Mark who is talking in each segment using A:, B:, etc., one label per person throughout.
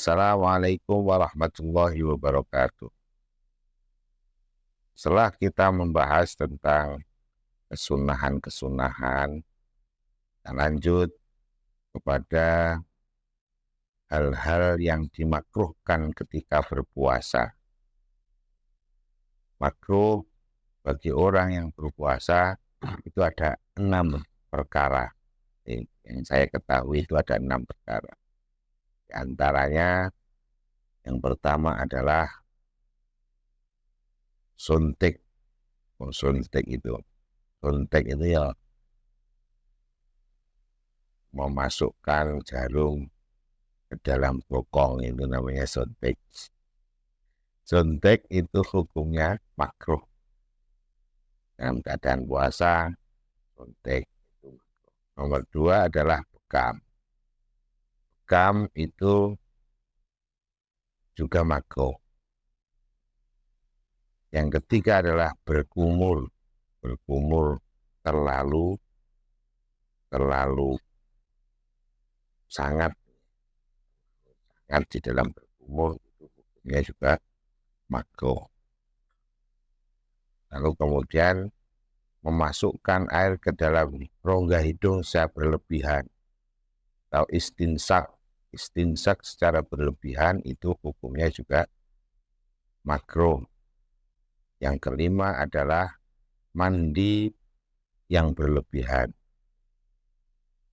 A: Assalamualaikum warahmatullahi wabarakatuh. Setelah kita membahas tentang kesunahan-kesunahan, kita lanjut kepada hal-hal yang dimakruhkan ketika berpuasa. Makruh bagi orang yang berpuasa itu ada 6 perkara. Yang saya ketahui itu ada 6 perkara. Di antaranya yang pertama adalah suntik. Suntik itu ya memasukkan jarum ke dalam bokong, itu namanya suntik. Suntik itu hukumnya makruh. Dalam keadaan puasa, suntik itu makruh. Nomor 2 adalah bekam. Bekam itu juga makruh. Yang ketiga adalah berkumur. Berkumur terlalu sangat di dalam berkumur, itu hukumnya juga makruh. Lalu kemudian memasukkan air ke dalam rongga hidung secara berlebihan atau istinsak secara berlebihan, itu hukumnya juga makruh. Yang kelima adalah mandi yang berlebihan.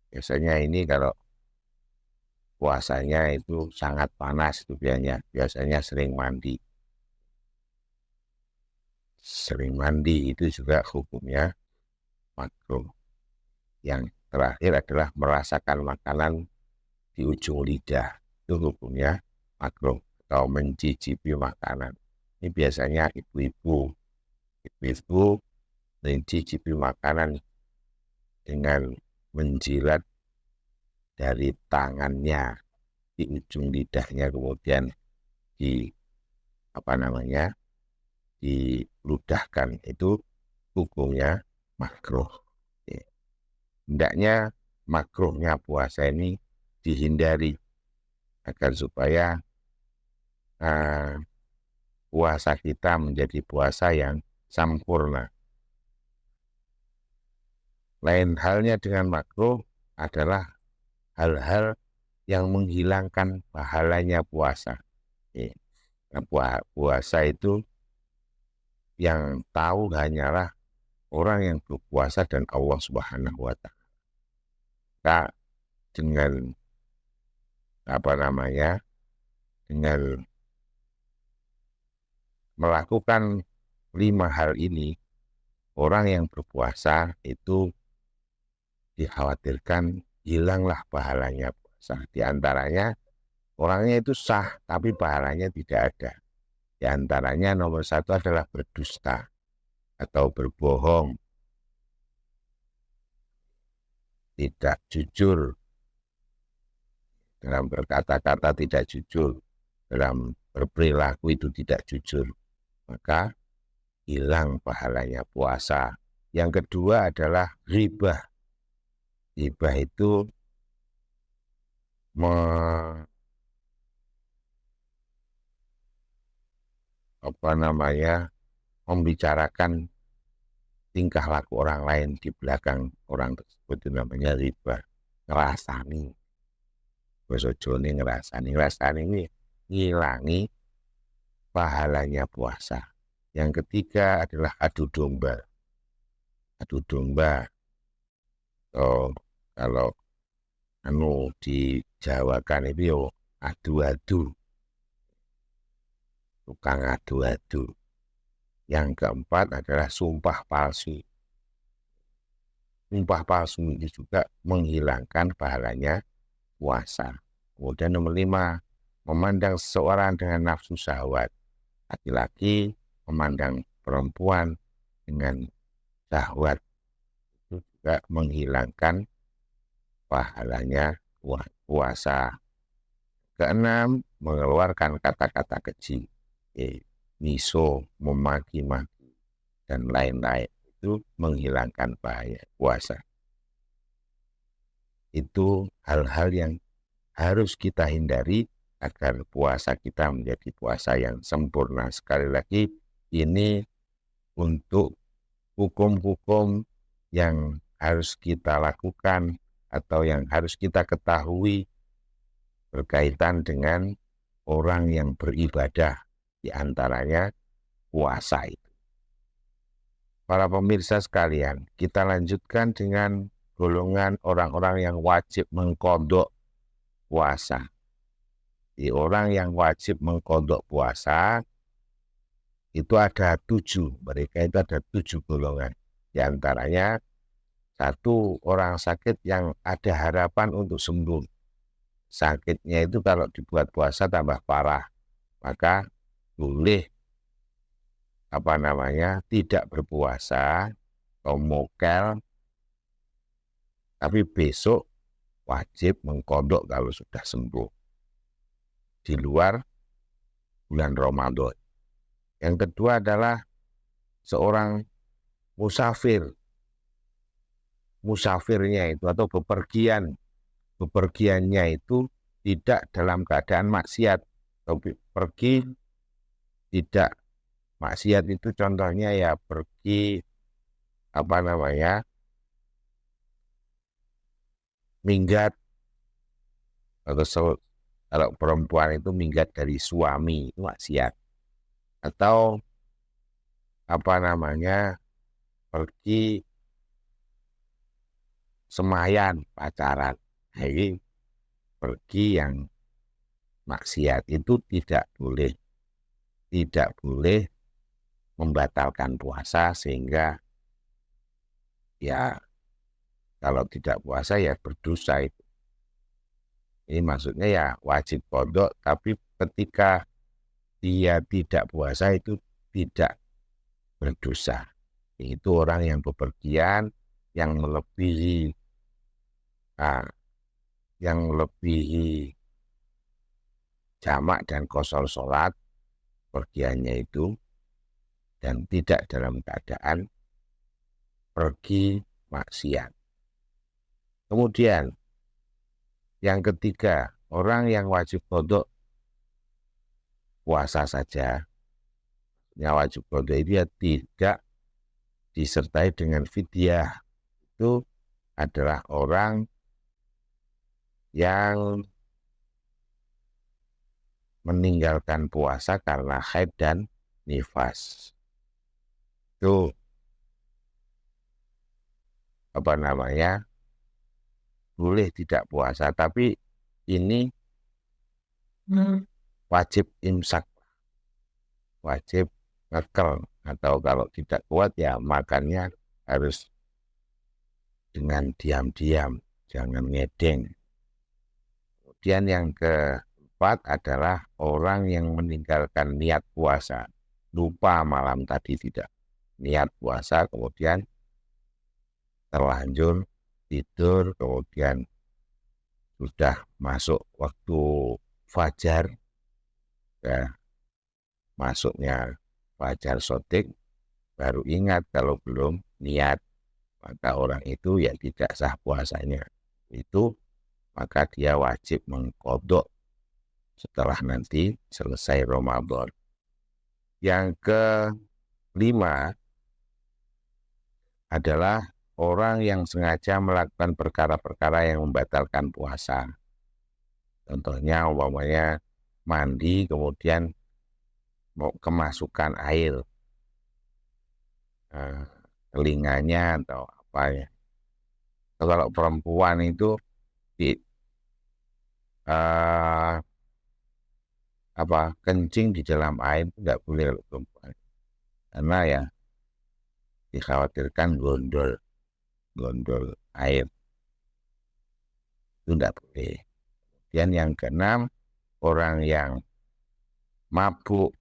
A: Biasanya ini kalau puasanya itu sangat panas, itu biasanya sering mandi. Sering mandi itu juga hukumnya makruh. Yang terakhir adalah merasakan makanan di ujung lidah, itu hukumnya makruh, atau mencicipi makanan. Ini biasanya ibu-ibu mencicipi makanan dengan menjilat dari tangannya di ujung lidahnya, kemudian diludahkan, itu hukumnya makruh. Hendaknya makruhnya puasa ini dihindari agar supaya puasa kita menjadi puasa yang sempurna. Lain halnya dengan makruh adalah hal-hal yang menghilangkan pahalanya puasa. Nah, puasa itu yang tahu hanyalah orang yang berpuasa dan Allah Subhanahu wa Ta'ala. Kita dengan dengan melakukan 5 hal ini, orang yang berpuasa itu dikhawatirkan hilanglah pahalanya puasa. Di antaranya orangnya itu sah tapi pahalanya tidak ada. Di antaranya nomor 1 adalah berdusta atau berbohong, tidak jujur dalam berkata-kata, tidak jujur dalam berperilaku, itu tidak jujur, maka hilang pahalanya puasa. Yang kedua adalah ghibah. Ghibah itu membicarakan tingkah laku orang lain di belakang orang tersebut, itu namanya ghibah. Ngerasani, bahasa Jawa ini ngerasani ini ngilangi pahalanya puasa. Yang ketiga adalah adu domba. Adu domba, kalau dijawakan itu adu-adu, tukang adu-adu. Yang keempat adalah sumpah palsu. Sumpah palsu itu juga menghilangkan pahalanya puasa. Kemudian nomor 5, memandang seseorang dengan nafsu syahwat. Laki-laki memandang perempuan dengan syahwat, itu juga menghilangkan pahalanya puasa. Keenam, mengeluarkan kata-kata keji, miso, memaki-maki, dan lain-lain, itu menghilangkan bahaya puasa. Itu hal-hal yang harus kita hindari agar puasa kita menjadi puasa yang sempurna. Sekali lagi, ini untuk hukum-hukum yang harus kita lakukan atau yang harus kita ketahui berkaitan dengan orang yang beribadah, di antaranya puasa itu. Para pemirsa sekalian, kita lanjutkan dengan golongan orang-orang yang wajib mengqadha puasa. Di orang yang wajib mengqadha puasa itu ada 7, mereka itu ada 7 golongan. Di antaranya, 1, orang sakit yang ada harapan untuk sembuh. Sakitnya itu kalau dibuat puasa tambah parah, maka boleh tidak berpuasa atau mokel, tapi besok wajib mengqadha kalau sudah sembuh di luar bulan Ramadan. Yang kedua adalah seorang musafir. Musafirnya itu atau bepergiannya itu tidak dalam keadaan maksiat, atau pergi tidak maksiat itu contohnya ya pergi minggat, atau kalau perempuan itu minggat dari suami itu maksiat, atau pergi semayan pacaran. Jadi pergi yang maksiat itu tidak boleh membatalkan puasa, sehingga ya kalau tidak puasa ya berdosa itu. Ini maksudnya ya wajib qadha, tapi ketika dia tidak puasa itu tidak berdosa. Itu orang yang bepergian yang melebihi jamak dan qashar sholat pergiannya itu, dan tidak dalam keadaan pergi maksiat. Kemudian yang ketiga, orang yang wajib qadha puasa saja. Yang wajib qadha itu ya tidak disertai dengan fidyah. Itu adalah orang yang meninggalkan puasa karena haid dan nifas. Itu boleh tidak puasa, tapi ini wajib imsak, wajib ngekel, atau kalau tidak kuat ya makannya harus dengan diam-diam, jangan ngedeng. Kemudian yang keempat adalah orang yang meninggalkan niat puasa, lupa malam tadi tidak niat puasa, kemudian terlanjur tidur, kemudian sudah masuk waktu fajar, ya, masuknya fajar shodiq, baru ingat kalau belum niat, maka orang itu ya tidak sah puasanya. Itu maka dia wajib mengqadha setelah nanti selesai Ramadan. Yang kelima adalah orang yang sengaja melakukan perkara-perkara yang membatalkan puasa. Contohnya umpamanya mandi kemudian mau kemasukan air telinganya atau apa ya. Kalau perempuan itu kencing di dalam air itu nggak boleh kalau perempuan, karena ya dikhawatirkan gondol air, itu nggak boleh. Dan yang keenam, orang yang mabuk,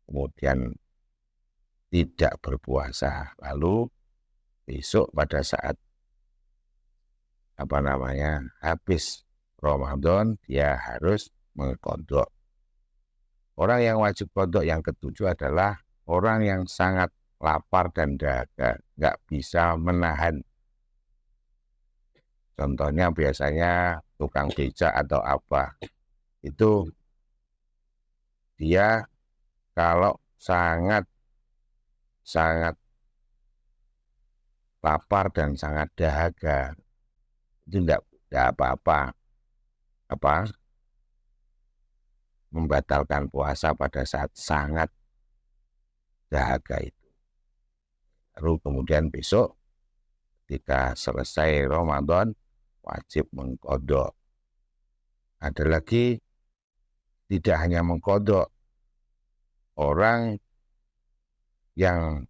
A: kemudian tidak berpuasa, lalu besok pada saat habis Ramadan dia harus mengqadha. Orang yang wajib qadha yang ketujuh adalah orang yang sangat lapar dan dahaga, nggak bisa menahan Contohnya biasanya tukang becak atau apa. Itu dia kalau sangat lapar dan sangat dahaga, itu tidak apa-apa membatalkan puasa pada saat sangat dahaga itu. Lalu kemudian besok ketika selesai Ramadan wajib mengkodok. Ada lagi tidak hanya mengkodok, orang yang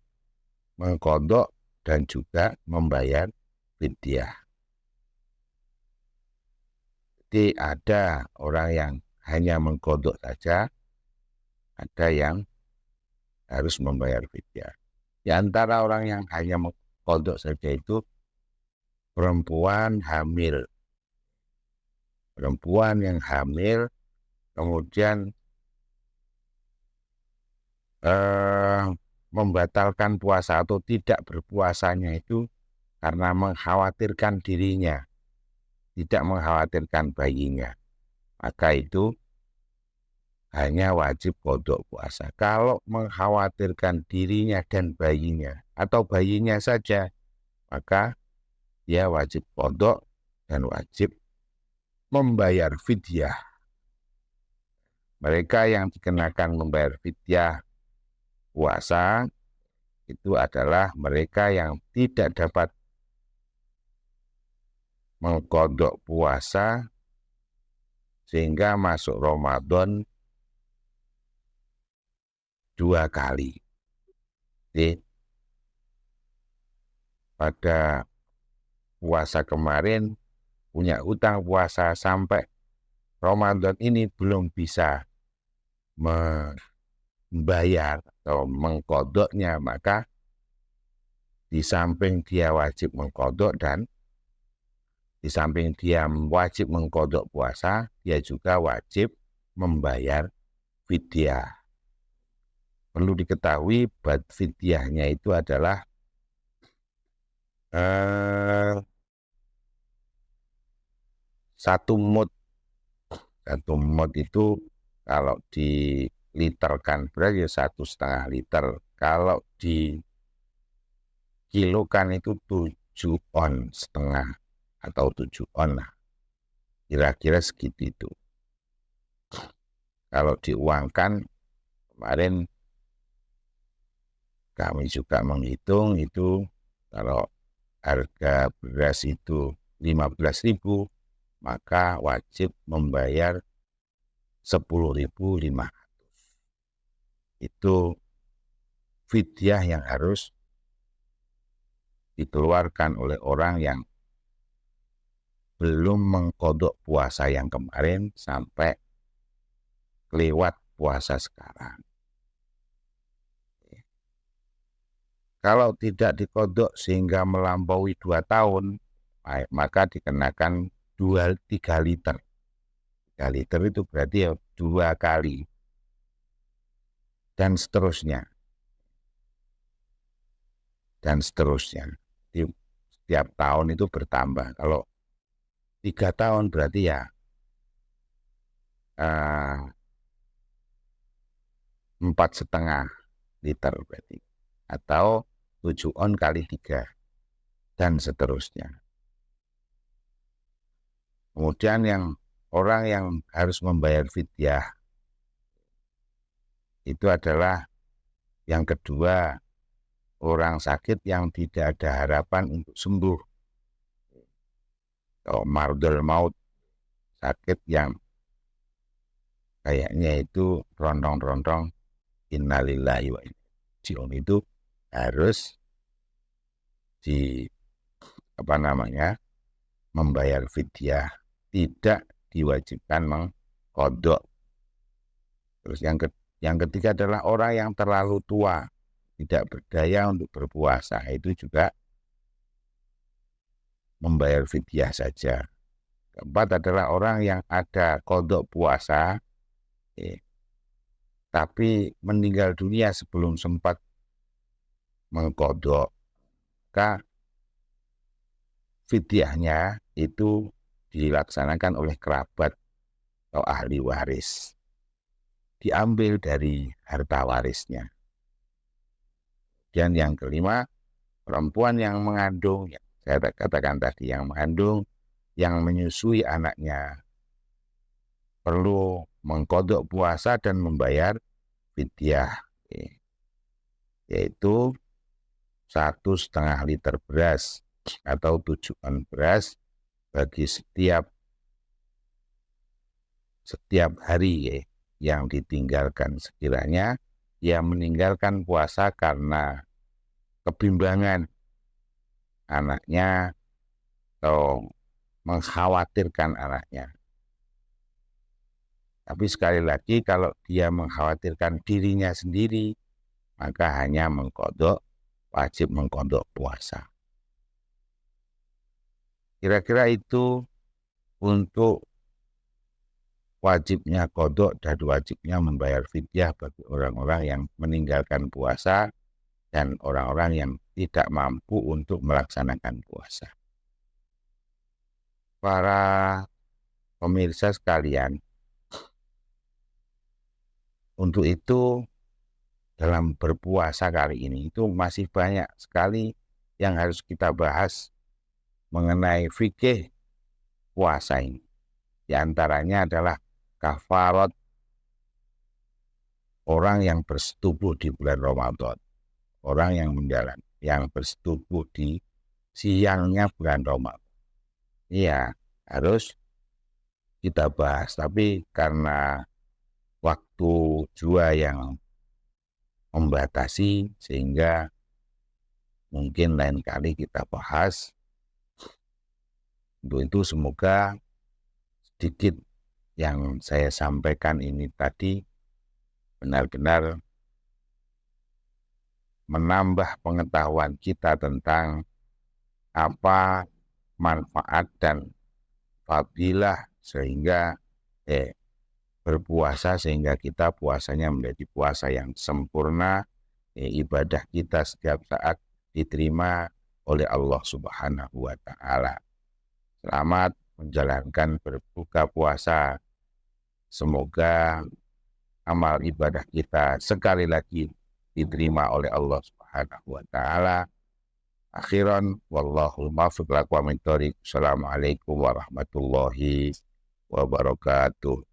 A: mengkodok dan juga membayar fidyah. Jadi ada orang yang hanya mengkodok saja, ada yang harus membayar fidyah. Di antara orang yang hanya mengkodok saja itu perempuan hamil. Perempuan yang hamil kemudian membatalkan puasa atau tidak berpuasanya itu karena mengkhawatirkan dirinya, tidak mengkhawatirkan bayinya, maka itu hanya wajib qadha puasa. Kalau mengkhawatirkan dirinya dan bayinya atau bayinya saja, maka dia wajib qadha dan wajib membayar fidyah. Mereka yang dikenakan membayar fidyah puasa itu adalah mereka yang tidak dapat mengqadha puasa sehingga masuk Ramadan 2 kali. Jadi, pada puasa kemarin punya utang puasa sampai Ramadan ini belum bisa membayar atau mengqadhanya, maka di samping dia wajib mengqadha dan di samping dia wajib mengqadha puasa, dia juga wajib membayar fidyah. Perlu diketahui fidyahnya itu adalah 1 mud. 1 mud itu kalau diliterkan berarti 1,5 liter. Kalau dikilokan itu 7,5 on atau 7 on lah. Kira-kira segitu itu. Kalau diuangkan, kemarin kami juga menghitung itu kalau harga beras itu 15.000, maka wajib membayar 10.500. Itu fidyah yang harus dikeluarkan oleh orang yang belum mengqadha puasa yang kemarin sampai lewat puasa sekarang. Kalau tidak diqadha sehingga melampaui 2 tahun, maka dikenakan 3 liter. 3 liter itu berarti ya 2 kali. Dan seterusnya. Dan seterusnya. Di setiap tahun itu bertambah. Kalau 3 tahun berarti ya 4,5 liter berarti. Atau 7 on kali 3 dan seterusnya. Kemudian orang yang harus membayar fidyah itu adalah yang kedua, orang sakit yang tidak ada harapan untuk sembuh. Atau mardul maut, sakit yang kayaknya itu rondong-rondong innalillahi wa inna ilaihi raji'un, itu harus membayar fidyah, tidak diwajibkan mengqadha. Terus yang ketiga adalah orang yang terlalu tua, tidak berdaya untuk berpuasa, itu juga membayar fidyah saja. Keempat adalah orang yang ada qadha puasa, tapi meninggal dunia sebelum sempat mengqadha, maka fidyahnya itu dilaksanakan oleh kerabat atau ahli waris. Diambil dari harta warisnya. Dan yang kelima, perempuan yang mengandung, yang saya katakan tadi, yang mengandung, yang menyusui anaknya, perlu mengqadha puasa dan membayar fidyah, yaitu 1,5 liter beras atau 7 on beras bagi setiap hari yang ditinggalkan. Sekiranya ia meninggalkan puasa karena kebimbangan anaknya atau mengkhawatirkan anaknya. Tapi sekali lagi, kalau dia mengkhawatirkan dirinya sendiri, maka hanya wajib mengqadha puasa. Kira-kira itu untuk wajibnya qadha dan wajibnya membayar fidyah bagi orang-orang yang meninggalkan puasa dan orang-orang yang tidak mampu untuk melaksanakan puasa. Para pemirsa sekalian, untuk itu dalam berpuasa kali ini itu masih banyak sekali yang harus kita bahas mengenai fikih puasa ini. Di antaranya adalah kafarat orang yang bersetubuh di bulan Ramadan. Orang yang bersetubuh di siangnya bulan Ramadan. Iya, harus kita bahas. Tapi karena waktu jua yang membatasi, sehingga mungkin lain kali kita bahas. Untuk itu semoga sedikit yang saya sampaikan ini tadi benar-benar menambah pengetahuan kita tentang apa manfaat dan fadilah sehingga berpuasa, sehingga kita puasanya menjadi puasa yang sempurna, ibadah kita setiap saat diterima oleh Allah Subhanahu wa Ta'ala. Selamat menjalankan berbuka puasa. Semoga amal ibadah kita sekali lagi diterima oleh Allah Subhanahu wa Ta'ala. Akhiran, wallahul muwaffiq ila aqwamit thoriq. Assalamualaikum warahmatullahi wabarakatuh.